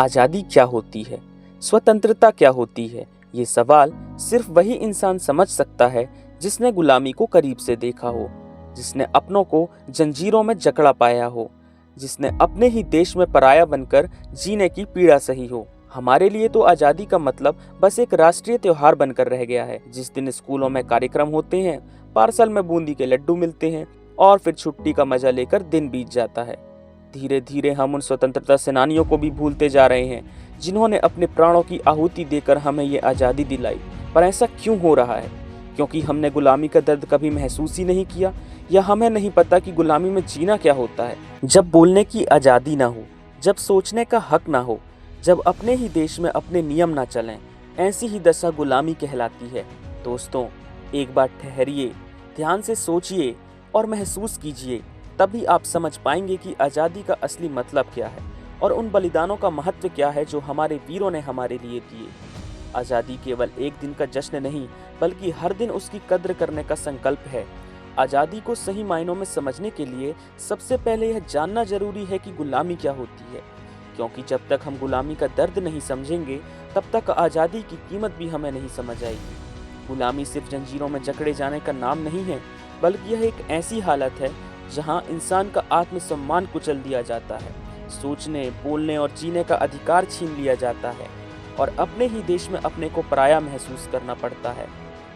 आज़ादी क्या होती है, स्वतंत्रता क्या होती है, ये सवाल सिर्फ वही इंसान समझ सकता है जिसने गुलामी को करीब से देखा हो, जिसने अपनों को जंजीरों में जकड़ा पाया हो, जिसने अपने ही देश में पराया बनकर जीने की पीड़ा सही हो। हमारे लिए तो आज़ादी का मतलब बस एक राष्ट्रीय त्योहार बनकर रह गया है। जिस दिन स्कूलों में कार्यक्रम होते हैं, पार्सल में बूंदी के लड्डू मिलते हैं और फिर छुट्टी का मजा लेकर दिन बीत जाता है। धीरे धीरे हम उन स्वतंत्रता सेनानियों को भी भूलते जा रहे हैं जिन्होंने अपने प्राणों की आहुति देकर हमें ये आज़ादी दिलाई। पर ऐसा क्यों हो रहा है? क्योंकि हमने गुलामी का दर्द कभी महसूस ही नहीं किया, या हमें नहीं पता कि गुलामी में जीना क्या होता है। जब बोलने की आज़ादी ना हो, जब सोचने का हक ना हो, जब अपने ही देश में अपने नियम ना चलें, ऐसी ही दशा गुलामी कहलाती है। दोस्तों, एक बार ठहरिए, ध्यान से सोचिए और महसूस कीजिए, तभी आप समझ पाएंगे कि आज़ादी का असली मतलब क्या है और उन बलिदानों का महत्व क्या है जो हमारे वीरों ने हमारे लिए दिए। आज़ादी केवल एक दिन का जश्न नहीं, बल्कि हर दिन उसकी कद्र करने का संकल्प है। आज़ादी को सही मायनों में समझने के लिए सबसे पहले यह जानना जरूरी है कि गुलामी क्या होती है, क्योंकि जब तक हम गुलामी का दर्द नहीं समझेंगे, तब तक आज़ादी की कीमत भी हमें नहीं समझ आएगी। गुलामी सिर्फ जंजीरों में जकड़े जाने का नाम नहीं है, बल्कि यह एक ऐसी हालत है जहां इंसान का आत्मसम्मान कुचल दिया जाता है, सोचने, बोलने और जीने का अधिकार छीन लिया जाता है और अपने ही देश में अपने को पराया महसूस करना पड़ता है।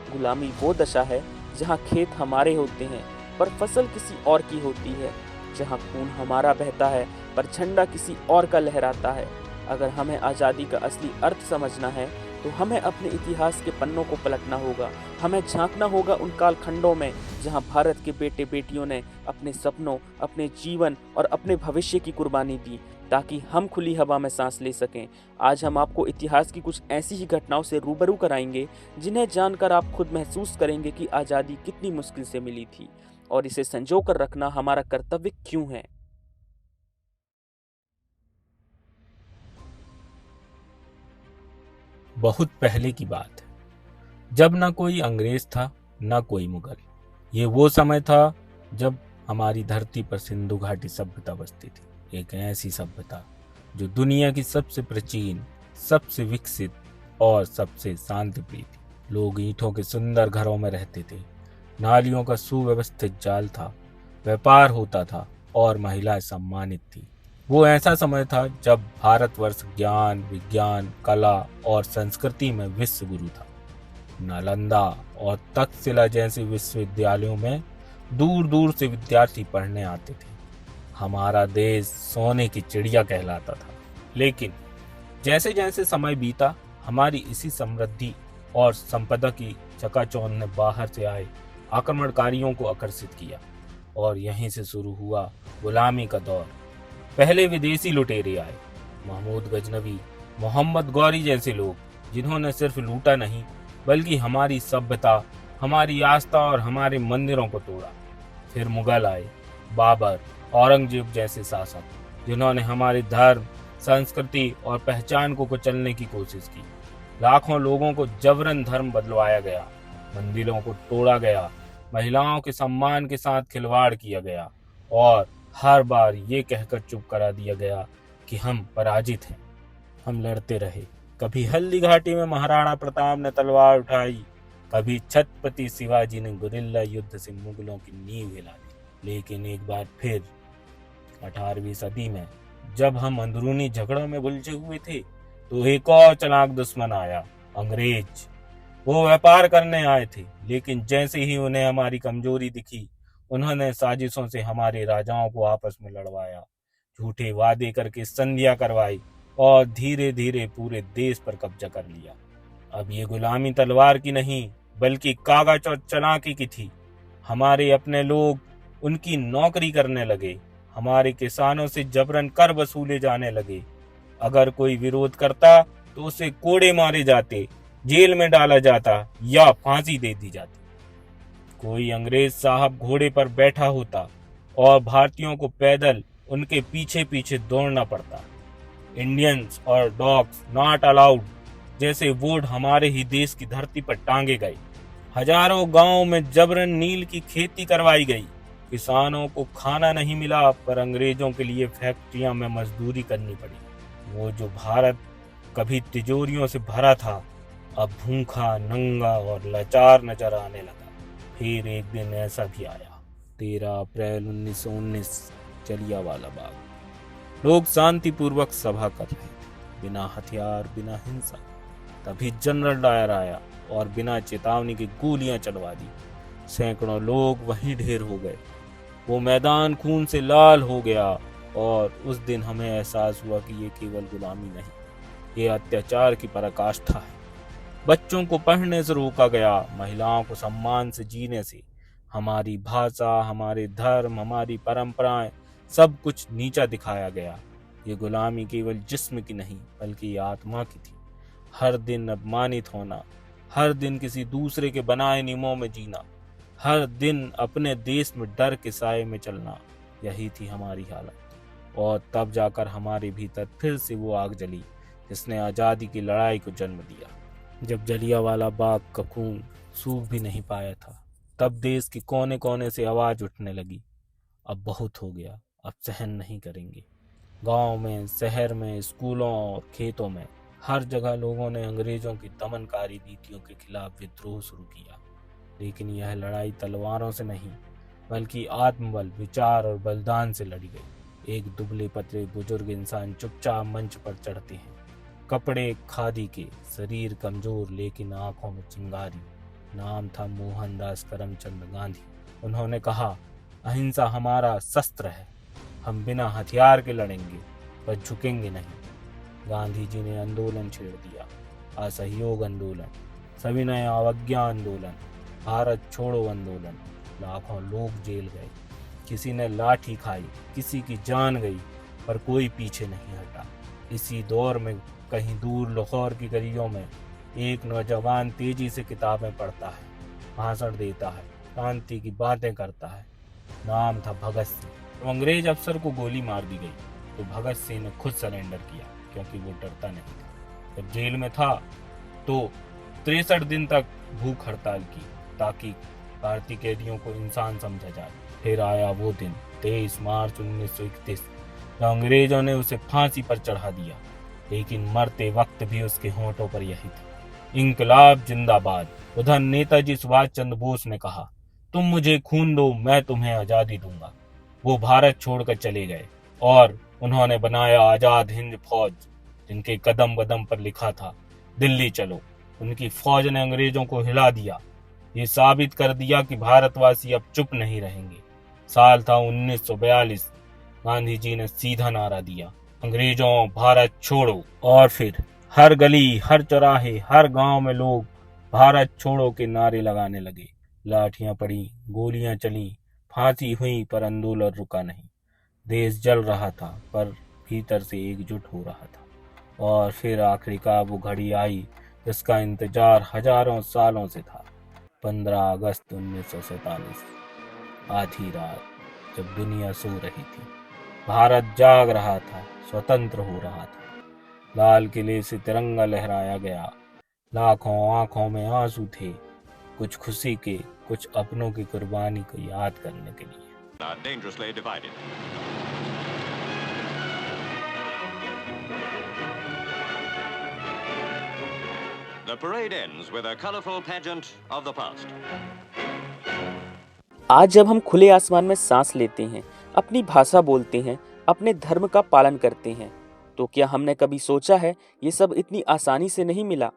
गुलामी वो दशा है जहां खेत हमारे होते हैं पर फसल किसी और की होती है, जहां खून हमारा बहता है पर झंडा किसी और का लहराता है। अगर हमें आज़ादी का असली अर्थ समझना है तो हमें अपने इतिहास के पन्नों को पलटना होगा। हमें झांकना होगा उन कालखंडों में जहां भारत के बेटे बेटियों ने अपने सपनों, अपने जीवन और अपने भविष्य की कुर्बानी दी ताकि हम खुली हवा में सांस ले सकें। आज हम आपको इतिहास की कुछ ऐसी ही घटनाओं से रूबरू कराएंगे जिन्हें जानकर आप खुद महसूस करेंगे कि आज़ादी कितनी मुश्किल से मिली थी और इसे संजो कर रखना हमारा कर्तव्य क्यों है। बहुत पहले की बात है, जब ना कोई अंग्रेज था ना कोई मुगल। ये वो समय था जब हमारी धरती पर सिंधु घाटी सभ्यता बसती थी, एक ऐसी सभ्यता जो दुनिया की सबसे प्राचीन, सबसे विकसित और सबसे शांतिप्रिय थी। लोग ईंटों के सुंदर घरों में रहते थे, नालियों का सुव्यवस्थित जाल था, व्यापार होता था और महिलाएं सम्मानित थी। वो ऐसा समय था जब भारतवर्ष ज्ञान, विज्ञान, कला और संस्कृति में विश्व गुरु था। नालंदा और तक्षशिला जैसे विश्वविद्यालयों में दूर दूर से विद्यार्थी पढ़ने आते थे। हमारा देश सोने की चिड़िया कहलाता था। लेकिन जैसे जैसे समय बीता, हमारी इसी समृद्धि और संपदा की चकाचौंध ने बाहर से आए आक्रमणकारियों को आकर्षित किया और यहीं से शुरू हुआ गुलामी का दौर। पहले विदेशी लुटेरे आए, महमूद गजनवी, मोहम्मद गौरी जैसे लोग, जिन्होंने सिर्फ लूटा नहीं बल्कि हमारी सभ्यता, हमारी आस्था और हमारे मंदिरों को तोड़ा। फिर मुगल आए, बाबर, औरंगजेब जैसे शासक, जिन्होंने हमारे धर्म, संस्कृति और पहचान को कुचलने की कोशिश की। लाखों लोगों को जबरन धर्म बदलवाया गया, मंदिरों को तोड़ा गया, महिलाओं के सम्मान के साथ खिलवाड़ किया गया और हर बार ये कहकर चुप करा दिया गया कि हम पराजित हैं। हम लड़ते रहे। कभी हल्दी घाटी में महाराणा प्रताप ने तलवार उठाई, कभी छत्रपति शिवाजी ने गुरिल्ला युद्ध से मुगलों की नींव हिला दी। लेकिन एक बार फिर 18वीं सदी में जब हम अंदरूनी झगड़ों में उलझे हुए थे, तो एक और चालाक दुश्मन आया, अंग्रेज। वो व्यापार करने आए थे, लेकिन जैसे ही उन्हें हमारी कमजोरी दिखी, उन्होंने साजिशों से हमारे राजाओं को आपस में लड़वाया, झूठे वादे करके संधियां करवाई और धीरे धीरे पूरे देश पर कब्जा कर लिया। अब ये गुलामी तलवार की नहीं बल्कि कागज और चालाकी की थी। हमारे अपने लोग उनकी नौकरी करने लगे, हमारे किसानों से जबरन कर वसूले जाने लगे। अगर कोई विरोध करता तो उसे कोड़े मारे जाते, जेल में डाला जाता या फांसी दे दी जाती। कोई अंग्रेज साहब घोड़े पर बैठा होता और भारतीयों को पैदल उनके पीछे पीछे दौड़ना पड़ता। इंडियंस और डॉग्स नॉट अलाउड जैसे बोर्ड हमारे ही देश की धरती पर टांगे गए। हजारों गांवों में जबरन नील की खेती करवाई गई। किसानों को खाना नहीं मिला, पर अंग्रेजों के लिए फैक्ट्रियों में मजदूरी करनी पड़ी। वो जो भारत कभी तिजोरियों से भरा था, अब भूखा, नंगा और लाचार नजर आने लगा। फिर एक दिन ऐसा भी आया, 13 अप्रैल 1919, जलियांवाला बाग। लोग शांतिपूर्वक सभा कर रहे थे, बिना हथियार, बिना हिंसा। तभी जनरल डायर आया और बिना चेतावनी के गोलियां चलवा दी। सैकड़ों लोग वहीं ढेर हो गए। वो मैदान खून से लाल हो गया और उस दिन हमें एहसास हुआ कि ये केवल गुलामी नहीं, ये अत्याचार की पराकाष्ठा है। बच्चों को पढ़ने से रोका गया, महिलाओं को सम्मान से जीने से। हमारी भाषा, हमारे धर्म, हमारी परंपराएं, सब कुछ नीचा दिखाया गया। ये गुलामी केवल जिस्म की नहीं बल्कि आत्मा की थी। हर दिन अपमानित होना, हर दिन किसी दूसरे के बनाए नियमों में जीना, हर दिन अपने देश में डर के साए में चलना, यही थी हमारी हालत। और तब जाकर हमारे भीतर फिर से वो आग जली जिसने आज़ादी की लड़ाई को जन्म दिया। जब जलियांवाला बाग का खून सूख भी नहीं पाया था, तब देश के कोने कोने से आवाज उठने लगी, अब बहुत हो गया, अब सहन नहीं करेंगे। गांव में, शहर में, स्कूलों और खेतों में, हर जगह लोगों ने अंग्रेजों की दमनकारी नीतियों के खिलाफ विद्रोह शुरू किया। लेकिन यह लड़ाई तलवारों से नहीं बल्कि आत्मबल, विचार और बलिदान से लड़ी गई। एक दुबले पतले बुजुर्ग इंसान चुपचाप मंच पर चढ़ते हैं, कपड़े खादी के, शरीर कमजोर लेकिन आंखों में चिंगारी। नाम था मोहनदास करमचंद गांधी। उन्होंने कहा, अहिंसा हमारा शस्त्र है, हम बिना हथियार के लड़ेंगे पर झुकेंगे नहीं। गांधी जी ने आंदोलन छेड़ दिया, असहयोग आंदोलन, सविनय अवज्ञा आंदोलन, भारत छोड़ो आंदोलन। लाखों लोग जेल गए, किसी ने लाठी खाई, किसी की जान गई, पर कोई पीछे नहीं हटा। इसी दौर में कहीं दूर लाहौर की गलियों में एक नौजवान तेजी से किताबें पढ़ता है, भाषण देता है, शांति की बातें करता है। नाम था भगत सिंह। तो अंग्रेज अफसर को गोली मार दी गई तो भगत सिंह ने खुद सरेंडर किया, क्योंकि वो डरता नहीं था। जब जेल में था तो 63 दिन तक भूख हड़ताल की ताकि भारतीय कैदियों को इंसान समझा जाए। फिर आया वो दिन 23 मार्च 1931, जब अंग्रेजों ने उसे फांसी पर चढ़ा दिया। लेकिन मरते वक्त भी उसके होंठों पर यही था, इंकलाब जिंदाबाद। उधर नेताजी सुभाष चंद्र बोस ने कहा, तुम मुझे खून दो, मैं तुम्हें आजादी दूंगा। वो भारत छोड़कर चले गए और उन्होंने बनाया आजाद हिंद फौज, जिनके कदम कदम पर लिखा था, दिल्ली चलो। उनकी फौज ने अंग्रेजों को हिला दिया, ये साबित कर दिया कि भारतवासी अब चुप नहीं रहेंगे। साल था 1942। गांधी जी ने सीधा नारा दिया, अंग्रेजों भारत छोड़ो। और फिर हर गली, हर चौराहे, हर गांव में लोग भारत छोड़ो के नारे लगाने लगे। लाठियां पड़ी, गोलियां चली, फांसी हुई, पर आंदोलन रुका नहीं। देश जल रहा था पर भीतर से एकजुट हो रहा था। और फिर आखिरकार वो घड़ी आई जिसका इंतजार हजारों सालों से था। 15 अगस्त 1947, आधी रात, जब दुनिया सो रही थी, भारत जाग रहा था, स्वतंत्र हो रहा था। लाल किले से तिरंगा लहराया गया, लाखों आंखों में आंसू थे, कुछ खुशी के, कुछ अपनों की कुर्बानी को याद करने के लिए। Dangerously divided. The parade ends with a colorful pageant of the past. आज जब हम खुले आसमान में सांस लेते हैं, अपनी भाषा बोलते हैं, अपने धर्म का पालन करते हैं, तो क्या हमने कभी सोचा है ये सब इतनी आसानी से नहीं मिला?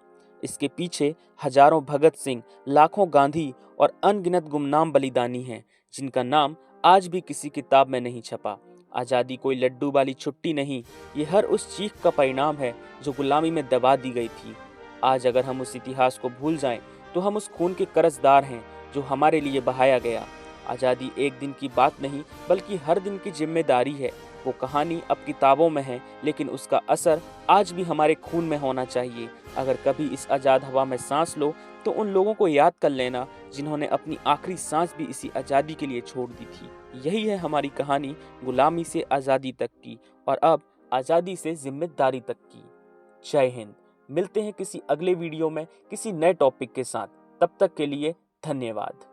इसके पीछे हजारों भगत सिंह, लाखों गांधी और अनगिनत गुमनाम बलिदानी हैं, जिनका नाम आज भी किसी किताब में नहीं छपा। आज़ादी कोई लड्डू वाली छुट्टी नहीं, ये हर उस चीख का परिणाम है जो गुलामी में दबा दी गई थी। आज अगर हम उस इतिहास को भूल जाएं, तो हम उस खून के कर्जदार हैं जो हमारे लिए बहाया गया। आज़ादी एक दिन की बात नहीं बल्कि हर दिन की जिम्मेदारी है। वो कहानी अब किताबों में है, लेकिन उसका असर आज भी हमारे खून में होना चाहिए। अगर कभी इस आज़ाद हवा में सांस लो तो उन लोगों को याद कर लेना जिन्होंने अपनी आखिरी सांस भी इसी आज़ादी के लिए छोड़ दी थी। यही है हमारी कहानी, गुलामी से आज़ादी तक की, और अब आज़ादी से जिम्मेदारी तक की। जय हिंद। मिलते हैं किसी अगले वीडियो में किसी नए टॉपिक के साथ। तब तक के लिए धन्यवाद।